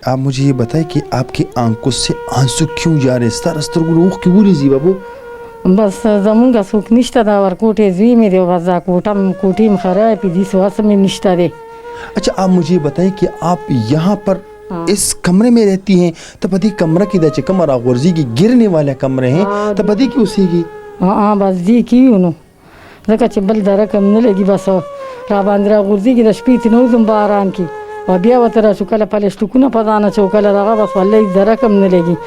आप मुझे ये बताएं कि आपकी आंखों से आंसू क्यों जा रहे हैं? ستر روح क्यों ولې बाबू? بس زمونږ څوک نشته دا ورکوټې زوی مې دی بس دا کوټې م خراب دي سواس مې نشته دی. अच्छा आप मुझे बताएं कि आप यहाँ पर इस कमरे में रहती हैं तो पति कमरा की दचे कमरा गुर्जी की गिरने वाले कमरे हैं तो पति की उसी की हाँ बस जी की उन्हों ځکه چې بل درکم نه لګي بس را باندې را غورځېږي د شپې ترې نوځم باران کې او بیا ورته راشو کله پلسټکونه په دانه چو کله دغه بس والله درکم نه لګي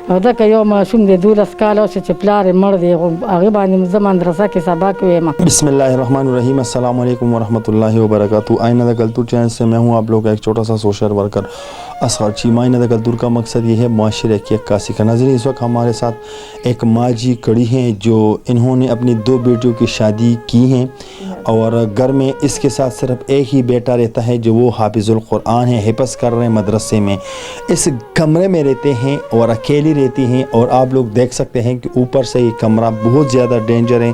او دکه یو ماشوم دی 12 کاله اوس چې پلار یې مړ دی هغې باندې زه مدرسه کې سبق وایم. بسم الله الرحمن الرحیم. السلام علیکم ورحمۃ اللہ وبرکاتہ. آئینہ دا کلتور چینل سے میں ہوں آپ لوگ کا ایک چھوٹا سا سوشل ورکر اصغر چیمہ. آئینہ دا کلتور کا مقصد یہ ہے معاشرے کی عکاسی کا. ناظرین اس وقت ہمارے ساتھ ایک ماں جی کڑی ہیں جو انہوں نے اپنی 2 بیٹیوں کی شادی کی ہیں اور گھر میں اس کے ساتھ صرف ایک ہی بیٹا رہتا ہے جو وہ حافظ القرآن ہے, حفظ کر رہے ہیں مدرسے میں. اس کمرے میں رہتے ہیں اور اکیلی رہتی ہیں اور آپ لوگ دیکھ سکتے ہیں کہ اوپر سے یہ کمرہ بہت زیادہ ڈینجر ہے,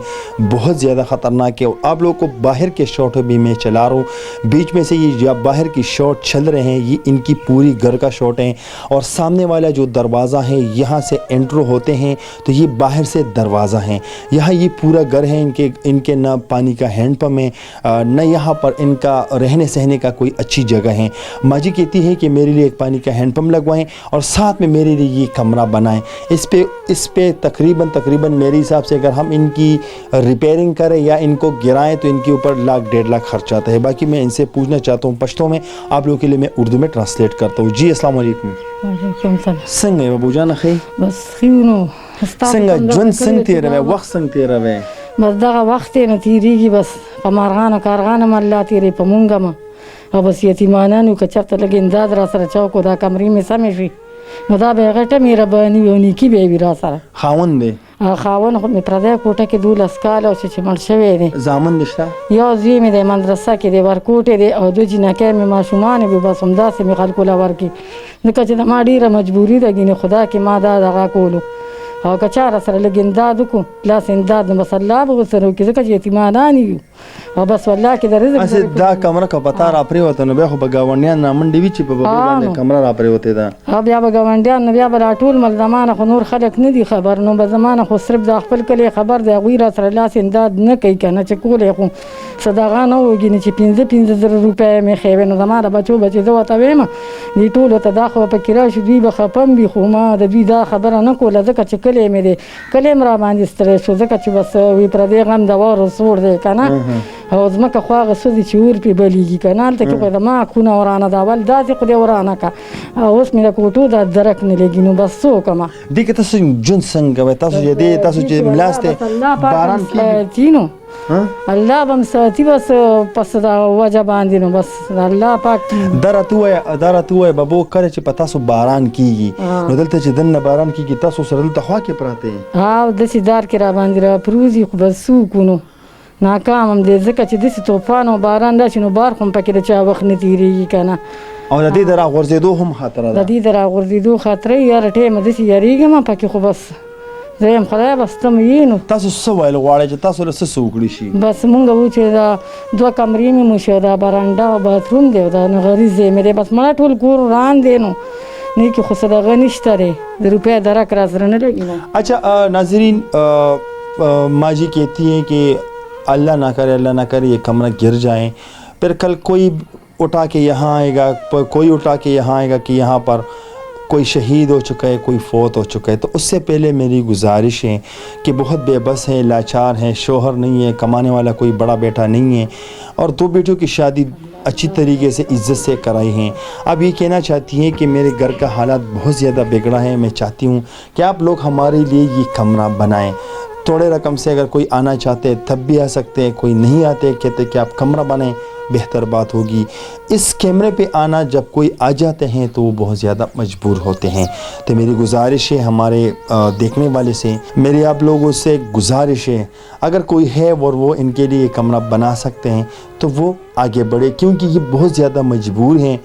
بہت زیادہ خطرناک ہے. آپ لوگ کو باہر کے شاٹ بھی میں چلا رہا ہوں, بیچ میں سے یہ باہر کی شاٹ چل رہے ہیں یہ ان کی پوری گھر کا شاٹ ہے اور سامنے والا جو دروازہ ہے یہاں سے انٹر ہوتے ہیں تو یہ باہر سے دروازہ ہیں. یہاں یہ پورا گھر ہے, ان کے نہ پانی کا ہینڈ پمپ ہے نہ یہاں پر ان کا رہنے سہنے کا کوئی اچھی جگہ ہے. ماں جی کہتی ہے کہ میرے لیے ایک پانی کا ہینڈ پمپ لگوائیں اور ساتھ میں میرے لیے یہ کمرہ بنائیں. اس پہ تقریباً میرے حساب سے اگر ہم ان کی ریپیئرنگ کریں یا ان کو گرائیں تو ان کے اوپر 1.5 لاکھ خرچ آتا ہے. باقی میں ان سے پوچھنا چاہتا ہوں پشتو میں, آپ لوگوں کے لیے میں اردو میں ٹرانسلیٹ کرتا ہوں. جی السلام علیکم. وعلیکم السلام. څنګه ابو جان خیر؟ بس خیونو څنګه ژوند څنګه تیروي, وخت څنګه تیروي؟ بس دغه وخت یې نه تېرېږي بس په مارغانو کارغانو م الله تېروي په مونږ م او بس یتیمانان یو که چېرته لږ امداد را سره چا وکړو دا کمرې مې سمې شوي نو دا به یې غټه مهرباني وي او نیکي به یې وي را سره. خاوند دی؟ خاوند خو مې پردی کوټه کې 12 کاله اوس چې مړ شوی دی. زامن دې شته؟ یو زوی مې دی مدرسه کې دی ورکوټی دی او 2 جینکۍ مې ماشومانې وي بس همداسې مې خلکو له ورکړي ځکه چې د ما ډېره مجبوري ده ګینې خدا کې ما دا دغه کولو او که چا را سره لږ امداد وکړو لاس امداد نو بس الله به ورسره وکړي ځکه چې یتیمانان یو او بس والله کې د رزق دا کمره که پتا را پرېوته نو بیا خو به ګاونډیان رامنډې وي چې په ببو باندې کمره را پرېوتې ده او بیا به ګاونډیان نو بیا به دا ټول مل زمانه خو نور خلک نه دي خبر نو به زمانه خو صرف د خپل کلی خبر دی هغوی را سره لاس امداد نه کوي که نه چې کولی خو صدقه نه وګینې چې 5,000 روپۍ مې ښیوې نو زما د بچو بچې زه ورته ویم دوی ټولو ته دا خو پکې راشي دوی به خفم وي خو ما د دوی دا خبره نه کوله ځکه چې کلی مې دی کلی م را باندې ستړی شو ځکه چې بس وي پردی غم د وارو سوړ دی که نه او ځمکه خو هغه څه دي چې اور پرې بلیږي که نه هلته کې خو زما خونه ورانه ده اول داسې خو دې ورانه که اوس مې د کوټو دا درک نه لګي نو بس څه وکړمه. دې کې تاسو ژوند څنګه کوئ؟ تاسو چې ملاستې باران کېږي نو الله به م ساتي بس پس د وجه باندې نو بس الله پاک دا راته ووایه بابو کله چې په تاسو باران کېږي نو دلته چې دننه باران کېږي تاسو سره دلته خوا کې پراته یې او داسې دار کې را باندې را پروزي خو بس څه وکړو نو ناکام هم دی ځکه چې داسې طوفان او باران راشي نو بار خو هم پکې د چا وخت نه تېرېږي که نه او د دې د راغورځېدو هم خطره ده؟ د دې د راغورځېدو خطره یاره ټیمه داسې یارېږم پکې خو بس زه یم خدای بس ته مې یې نو تاسو څه ویل غواړئ چې تاسو له څه وکړي شي؟ بس مونږ وو چې دا 2 کمرې مې مو شي دا برنډه او باتروم دی او دا نغري ځای مې دی بس مړه ټول کور وران دی نو نه کې خو صدقه نشته دی د روپۍ درک را سره نه لګي نو. اچھا ناظرین ماں جی کہتی ہیں کہ اللہ نہ کرے یہ کمرہ گر جائیں پھر کل کوئی اٹھا کے یہاں آئے گا کہ یہاں پر کوئی شہید ہو چکا ہے کوئی فوت ہو چکا ہے تو اس سے پہلے میری گزارش ہے کہ بہت بے بس ہیں لاچار ہیں شوہر نہیں ہے کمانے والا کوئی بڑا بیٹا نہیں ہے اور 2 بیٹوں کی شادی اچھی طریقے سے عزت سے کرائی ہیں. اب یہ کہنا چاہتی ہیں کہ میرے گھر کا حالات بہت زیادہ بگڑا ہے میں چاہتی ہوں کہ آپ لوگ ہمارے لیے یہ کمرہ بنائیں. تھوڑے رقم سے اگر کوئی آنا چاہتے تب بھی آ سکتے ہیں, کوئی نہیں آتے کہتے کہ آپ کمرہ بنائیں بہتر بات ہوگی. اس کیمرے پہ آنا جب کوئی آ جاتے ہیں تو وہ بہت زیادہ مجبور ہوتے ہیں. تو میری گزارش ہے ہمارے دیکھنے والے سے, میری آپ لوگوں سے گزارش ہے اگر کوئی ہے اور وہ ان کے لیے کمرہ بنا سکتے ہیں تو وہ آگے بڑھے کیونکہ یہ بہت زیادہ مجبور ہیں,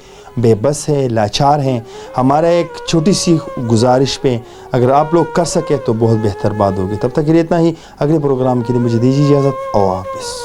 بے بس ہے, لاچار ہیں. ہمارا ایک چھوٹی سی گزارش پہ اگر آپ لوگ کر سکے تو بہت بہتر بات ہوگی. تب تک کے لیے اتنا ہی. اگلے پروگرام کے لیے مجھے دیجیے اجازت. اللہ حافظ.